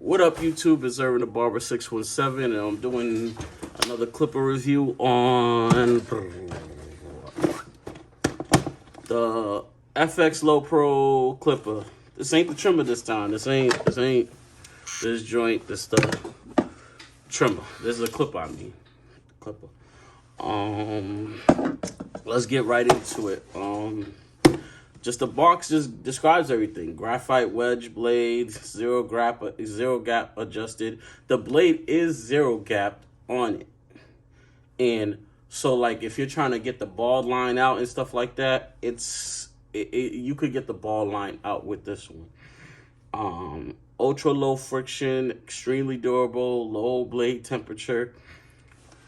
What up, YouTube? It's Erwin the Barber 617, and I'm doing another clipper review on the FX Low Pro clipper. This ain't the trimmer this time. This ain't this joint. This the trimmer. This is a clipper. I mean, clipper. Let's get right into it. Just the box just describes everything. Graphite wedge blade, zero gap adjusted. The blade is zero gap on it. And so like if you're trying to get the bald line out and stuff like that, you could get the bald line out with this one. Ultra low friction, extremely durable, low blade temperature.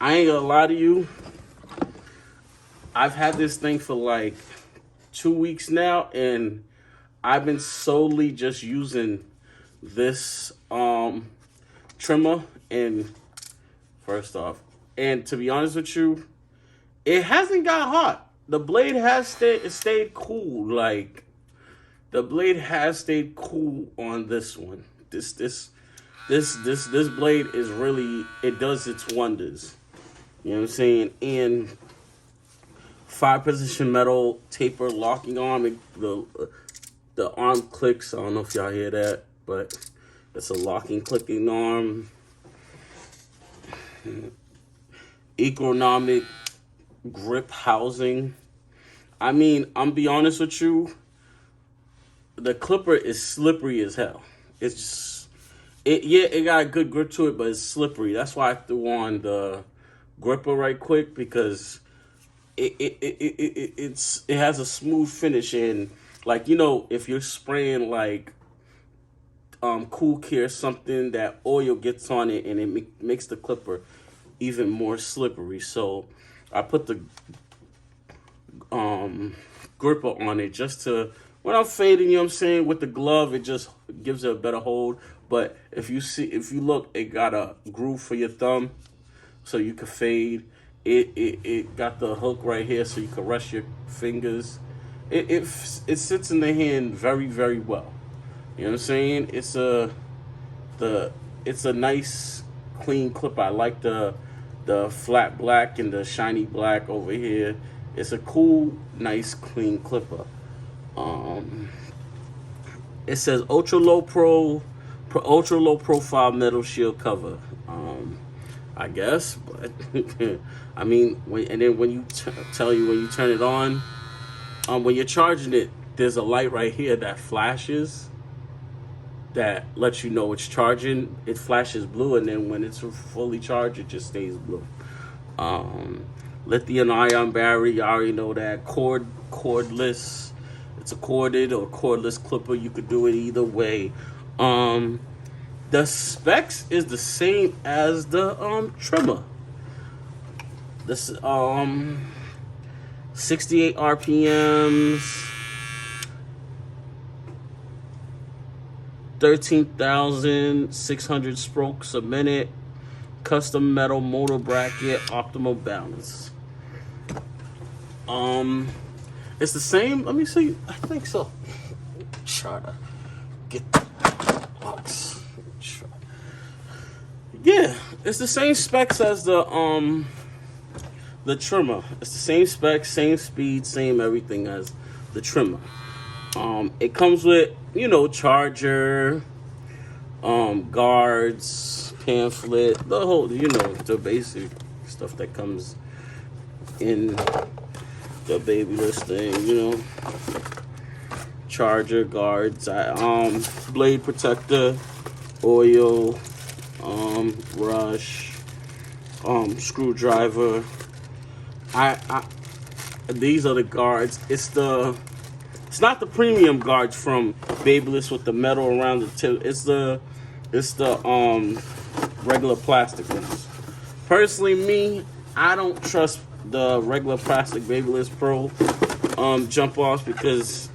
I ain't gonna lie to you. I've had this thing for like 2 weeks now, and I've been solely just using this trimmer. And first off, and to be honest with you, it hasn't got hot. The blade has stayed cool. Like the blade has stayed cool on this one. This blade is really, it does its wonders. You know what I'm saying? And 5-position metal taper locking arm. The arm clicks. I don't know if y'all hear that, but it's a locking clicking arm. Ergonomic grip housing. I mean, I'm be honest with you. The clipper is slippery as hell. It's just, it got a good grip to it, but it's slippery. That's why I threw on the gripper right quick, because it has a smooth finish. And like, you know, if you're spraying like Cool Care something, that oil gets on it and it makes the clipper even more slippery. So I put the gripper on it just to, when I'm fading, you know what I'm saying, with the glove, it just gives it a better hold. But if you look, it got a groove for your thumb so you can fade. It got the hook right here so you can rest your fingers. It sits in the hand very, very well. You know what I'm saying? It's a nice clean clipper. I like the flat black and the shiny black over here. It's a cool, nice, clean clipper. It says ultra low profile metal shield cover. I guess, but I mean, when you turn it on, when you're charging it, there's a light right here that flashes, that lets you know it's charging. It flashes blue, and then when it's fully charged, it just stays blue. Lithium-ion battery, you already know that. Cordless. It's a corded or cordless clipper. You could do it either way. The specs is the same as the trimmer. This 68 RPMs, 13,600 strokes a minute, custom metal motor bracket, optimal balance. It's the same. Let me see. I think so. Try to get the box. Yeah, it's the same specs as the trimmer. It's the same specs, same speed, same everything as the trimmer. It comes with, you know, charger, guards, pamphlet, the whole, you know, the basic stuff that comes in the Babyliss thing, you know. Charger, guards, blade protector, oil, brush, screwdriver. These are the guards. It's not the premium guards from Babyliss with the metal around the tip. It's the regular plastic ones. Personally, me, I don't trust the regular plastic Babyliss Pro jump offs, because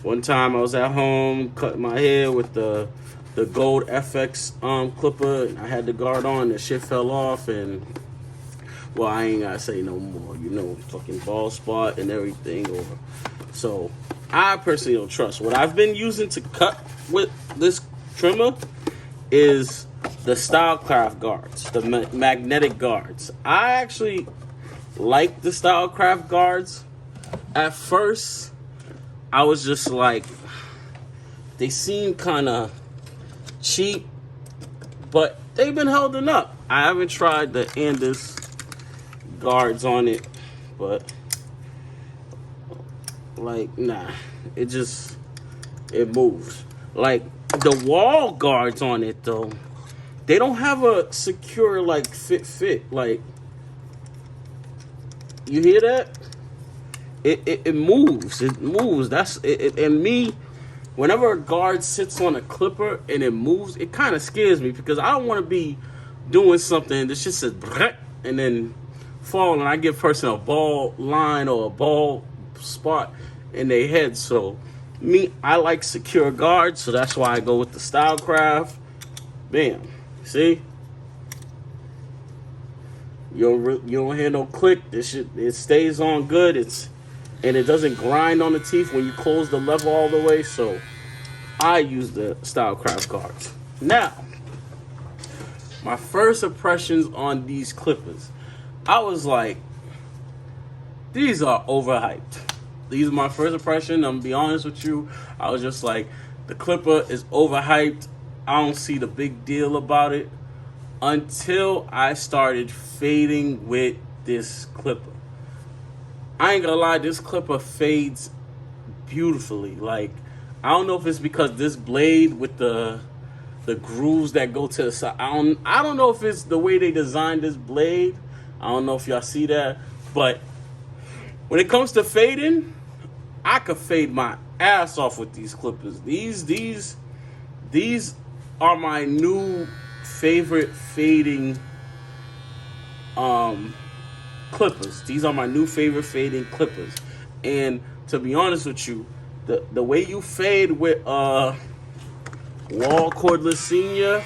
one time I was at home cutting my hair with the gold FX clipper, and I had the guard on, the shit fell off, and well, I ain't gotta say no more, you know, fucking bald spot and everything over. So I personally don't trust. What I've been using to cut with this trimmer is the Stylecraft guards, the magnetic guards. I actually like the Stylecraft guards. At first, I was just like, they seem kind of cheap, but they've been holding up. I haven't tried the Andis guards on it, but like, nah, it moves. Like the wall guards on it though, they don't have a secure like fit. Like, you hear that? It moves. It moves. That's it. And me, whenever a guard sits on a clipper and it moves, it kind of scares me because I don't want to be doing something that just says and then fall and I give a person a ball line or a ball spot in their head. So me, I like secure guards, so that's why I go with the Stylecraft. Bam. See? You don't hear no click. This shit, it stays on good. And it doesn't grind on the teeth when you close the lever all the way. So I use the Stylecraft guards. Now, my first impressions on these clippers, I was like, these are overhyped. These are my first impression. I'm gonna be honest with you. I was just like, the clipper is overhyped. I don't see the big deal about it until I started fading with this clipper. I ain't gonna lie, this clipper fades beautifully. Like, I don't know if it's because this blade with the grooves that go to the side. I don't know if it's the way they designed this blade. I don't know if y'all see that, but when it comes to fading, I could fade my ass off with these clippers. These are my new favorite fading clippers. These are my new favorite fading clippers. And to be honest with you, the way you fade with Wall Cordless Senior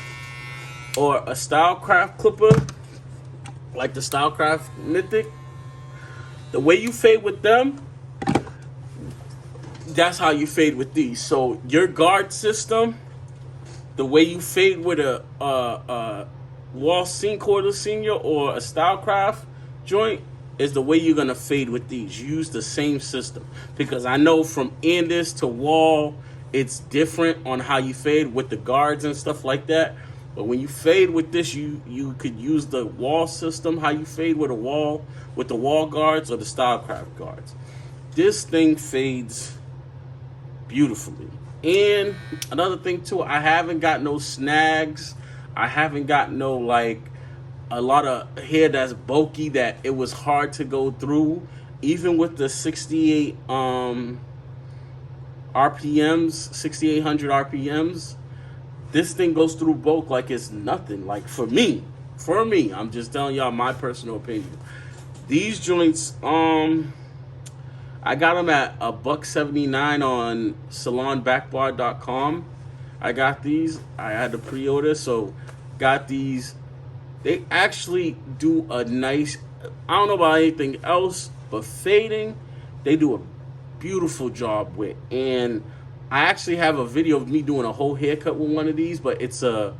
or a Stylecraft clipper, like the Stylecraft Mythic, the way you fade with them, that's how you fade with these. So your guard system, the way you fade with a Wall Cordless Senior or a Stylecraft joint is the way you're gonna fade with these. Use the same system, because I know from Andis to Wall, it's different on how you fade with the guards and stuff like that. But when you fade with this, you could use the Wall system, how you fade with the Wall guards or the Stylecraft guards. This thing fades beautifully. And another thing too, I haven't got no snags. I haven't got no like a lot of hair that's bulky that it was hard to go through. Even with the 68 RPMs, 6800 RPMs, this thing goes through bulk like it's nothing. Like for me, I'm just telling y'all my personal opinion. These joints, I got them at $179 on salonbackbar.com. I got these. I had to pre-order, so got these. They actually do a nice, I don't know about anything else, but fading, they do a beautiful job with. And I actually have a video of me doing a whole haircut with one of these, but it's a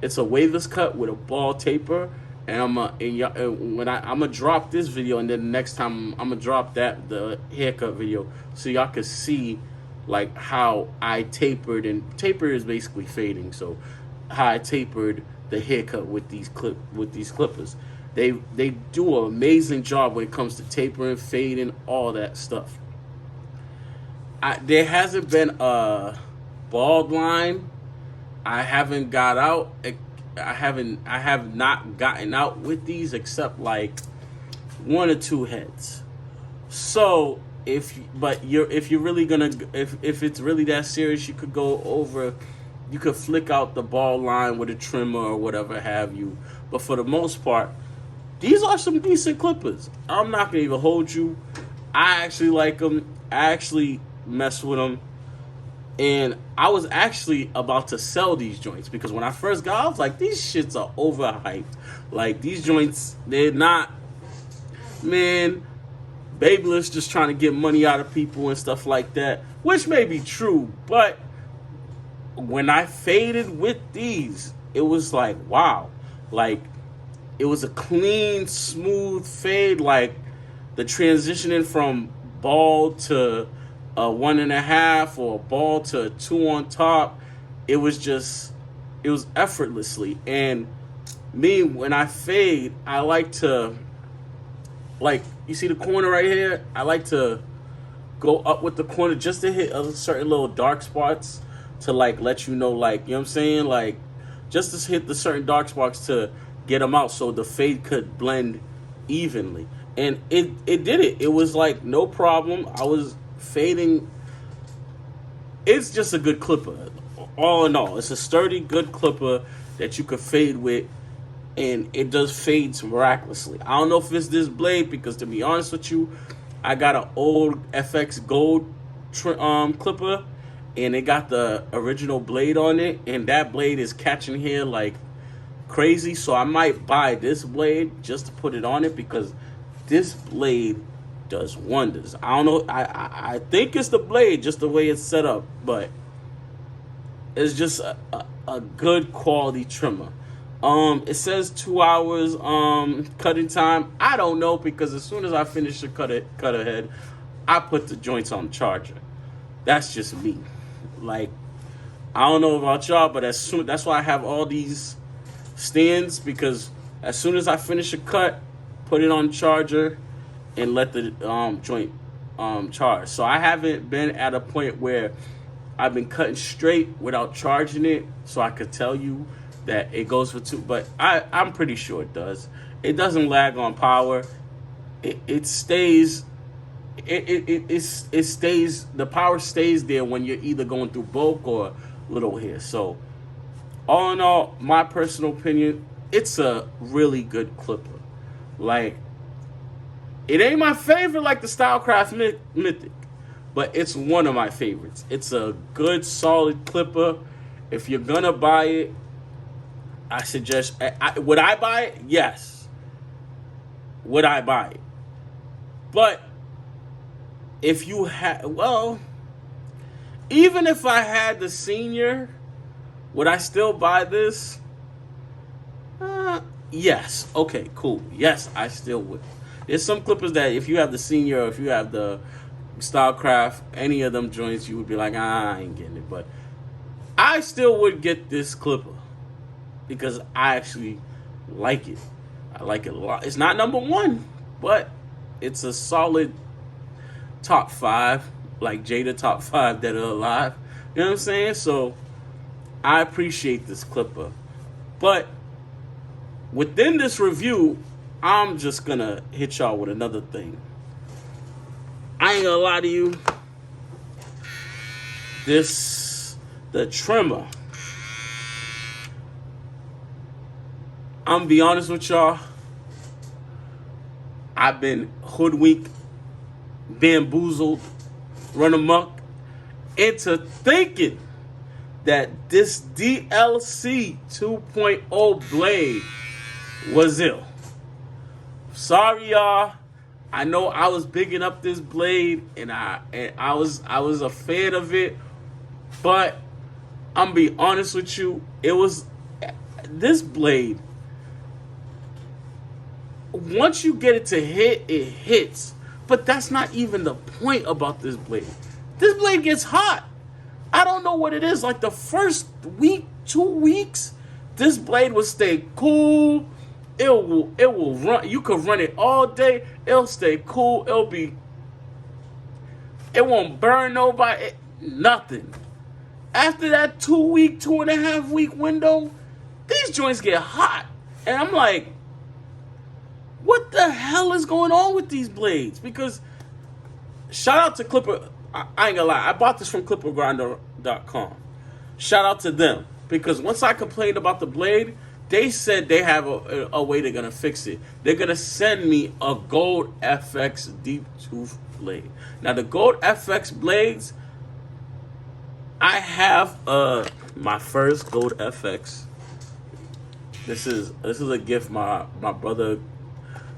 waveless cut with a ball taper. And I'm gonna drop this video, and then the next time I'm gonna drop the haircut video, so y'all can see like how I tapered, and taper is basically fading. So how I tapered the haircut with these clippers. They do an amazing job when it comes to tapering, fading, all that stuff. There hasn't been a bald line I haven't got out. I have not gotten out with these except like 1 or 2 heads. So if you're really gonna, if it's really that serious, you could go over, you could flick out the ball line with a trimmer or whatever have you. But for the most part, these are some decent clippers. I'm not gonna even hold you. I actually like them. I actually mess with them. And I was actually about to sell these joints, because when I first got, I was like, these shits are overhyped. Like, these joints, they're not, man, Babyliss just trying to get money out of people and stuff like that, which may be true. But when I faded with these, it was like, wow. Like, it was a clean, smooth fade. Like, the transitioning from bald to a 1.5 or bald to a 2 on top, it was effortlessly. And me, when I fade, I like to, like, you see the corner right here? I like to go up with the corner just to hit certain little dark spots to, like, let you know, like, you know what I'm saying? Like, just to hit the certain dark spots to get them out so the fade could blend evenly. And it did it. It was like no problem. I was fading. It's just a good clipper. All in all, it's a sturdy, good clipper that you could fade with, and it does fades miraculously. I don't know if it's this blade, because to be honest with you, I got an old FX Gold clipper, and it got the original blade on it, and that blade is catching here like crazy. So I might buy this blade just to put it on it, because this blade does wonders. I don't know. I think it's the blade, just the way it's set up, but it's just a good quality trimmer. It says 2 hours cutting time. I don't know, because as soon as I finish the cut ahead, I put the joints on charger. That's just me. Like, I don't know about y'all, but that's why I have all these stands, because as soon as I finish a cut, put it on charger and let the joint charge. So I haven't been at a point where I've been cutting straight without charging it, so I could tell you that it goes for 2, but I'm pretty sure it does. It doesn't lag on power. It stays. It stays. The power stays there when you're either going through bulk or little hair. So, all in all, my personal opinion, it's a really good clipper. Like, it ain't my favorite like the Stylecraft Mythic, but it's one of my favorites. It's a good, solid clipper. If you're gonna buy it, I suggest. Would I buy it? Yes. Would I buy it? But if you had, well, even if I had the senior, would I still buy this? Yes. Okay, cool. Yes, I still would. There's some clippers that if you have the senior, or if you have the Stylecraft, any of them joints, you would be like, I ain't getting it. But I still would get this clipper, because I actually like it. I like it a lot. It's not number 1, but it's a solid top 5, like Jada top 5 that are alive. You know what I'm saying? So I appreciate this clipper. But within this review, I'm just gonna hit y'all with another thing. I ain't gonna lie to you. The trimmer, I'm gonna be honest with y'all, I've been hoodwinked, bamboozled, run amok into thinking that this DLC 2.0 blade was ill. Sorry, y'all. I know I was bigging up this blade, and I was a fan of it, but I'm gonna be honest with you, this blade, once you get it to hit, it hits. But that's not even the point about this blade. This blade gets hot. I don't know what it is. Like the first week, 2 weeks, this blade will stay cool. It will run. You could run it all day. It'll stay cool. It won't burn nobody. Nothing. After that 2.5 week window, these joints get hot. And I'm like, what the hell is going on with these blades? Because shout out to Clipper. I ain't gonna lie. I bought this from clippergrinder.com. Shout out to them. Because once I complained about the blade, they said they have a way they're going to fix it. They're going to send me a Gold FX deep tooth blade. Now, the Gold FX blades, I have my first Gold FX. This is a gift my brother,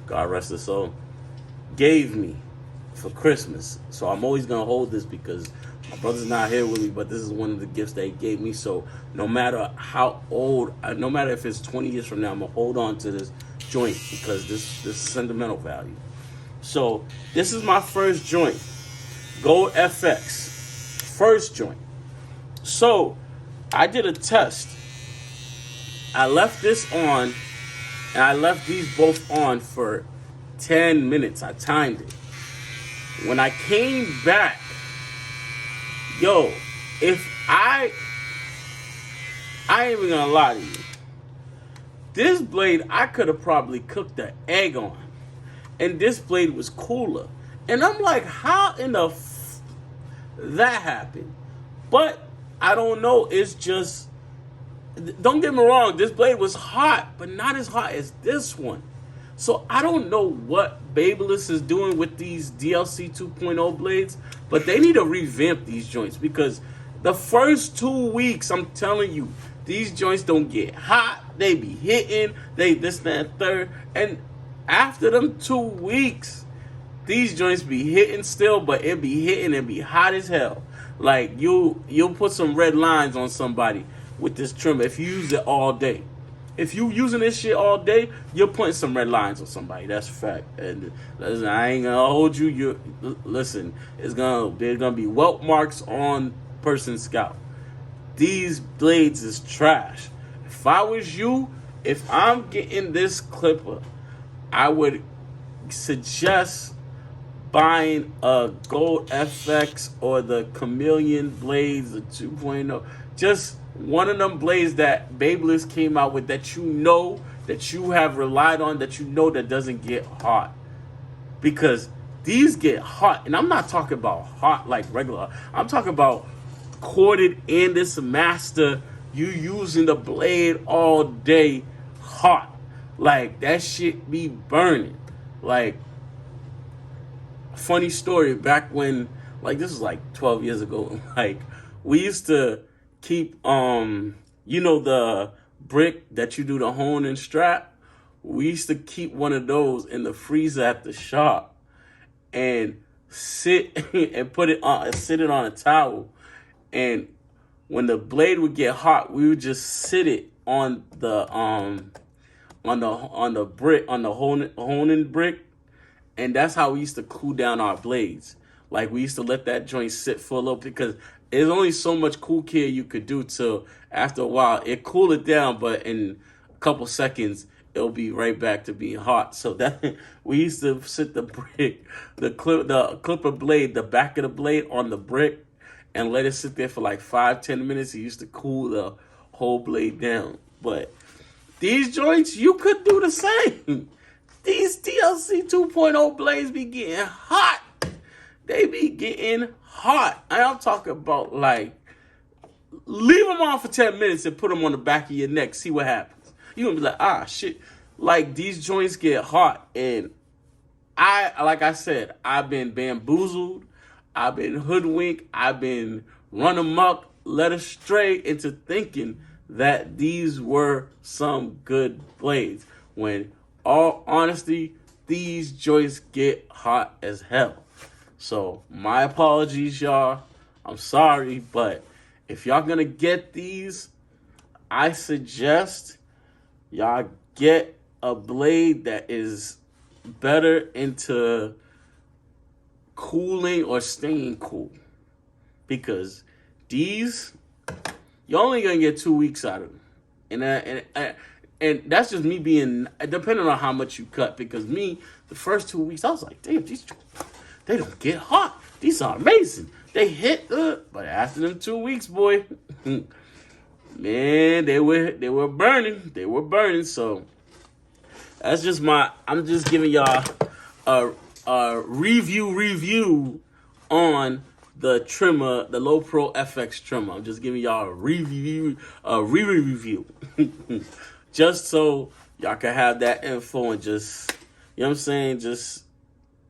God rest his soul, gave me for Christmas. So I'm always going to hold this, because My brother's not here with me, but this is one of the gifts that he gave me. So no matter how old, no matter if it's 20 years from now, I'm gonna hold on to this joint because this sentimental value. So this is my first joint, Gold FX, first joint. So I did a test. I left this on, and I left these both on for 10 minutes. I timed it. When I came back, yo, if I ain't even gonna lie to you, this blade I could have probably cooked the egg on, and this blade was cooler. And I'm like, how in the that happened? But I don't know. It's just, don't get me wrong, this blade was hot, but not as hot as this one. So I don't know what Babyliss is doing with these DLC 2.0 blades, but they need to revamp these joints because the first 2 weeks, I'm telling you, these joints don't get hot. They be hitting, they this, that, and third. And after them 2 weeks, these joints be hitting still, but it be hitting and be hot as hell. Like you'll put some red lines on somebody with this trimmer if you use it all day. If you using this shit all day, you're putting some red lines on somebody. That's a fact. And listen, I ain't gonna hold you. Listen, there's gonna be welt marks on person's scalp. These blades is trash. If I was you, if I'm getting this clipper, I would suggest buying a Gold FX or the Chameleon blades, the 2.0. Just one of them blades that Babyliss came out with that you know, that you have relied on, that you know that doesn't get hot. Because these get hot. And I'm not talking about hot like regular. I'm talking about corded in this master, you using the blade all day hot. Like, that shit be burning. Like, funny story, back when, like, this was like 12 years ago, like, we used to keep, you know, the brick that you do the hone and strap? We used to keep one of those in the freezer at the shop and sit and sit it on a towel. And when the blade would get hot, we would just sit it on the brick, on the honing brick, and that's how we used to cool down our blades. Like, we used to let that joint sit for a little, because there's only so much cool care you could do till after a while it cool it down, but in a couple seconds it'll be right back to being hot. So that we used to sit the brick, the clipper blade, the back of the blade on the brick, and let it sit there for like 5-10 minutes. It used to cool the whole blade down. But these joints, you could do the same. These DLC 2.0 blades be getting hot. They be getting hot. I'm talking about, like, leave them on for 10 minutes and put them on the back of your neck. See what happens. You're going to be like, ah, shit. Like, these joints get hot. And like I said, I've been bamboozled. I've been hoodwinked. I've been run amok, led astray into thinking that these were some good blades. When, all honesty, these joints get hot as hell. So, my apologies, y'all. I'm sorry, but if y'all gonna get these, I suggest y'all get a blade that is better into cooling or staying cool. Because these, you're only gonna get 2 weeks out of them. And that's just me being, depending on how much you cut. Because me, the first 2 weeks, I was like, damn, they don't get hot. These are amazing. They hit good. But after them 2 weeks, boy, man, they were burning. They were burning. So that's just I'm just giving y'all a review on the trimmer, the Low Pro FX trimmer. I'm just giving y'all a review. Just so y'all can have that info and just, you know what I'm saying, just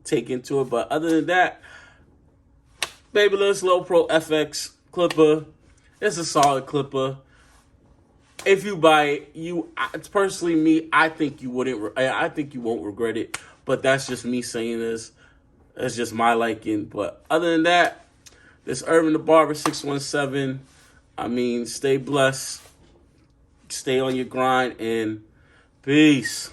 take into it. But other than that, Babyliss Low Pro FX clipper, it's a solid clipper. If you buy it, personally me, I think you wouldn't. I think you won't regret it. But that's just me saying this. That's just my liking. But other than that, This Irvin the Barber 617. I mean, stay blessed. Stay on your grind and peace.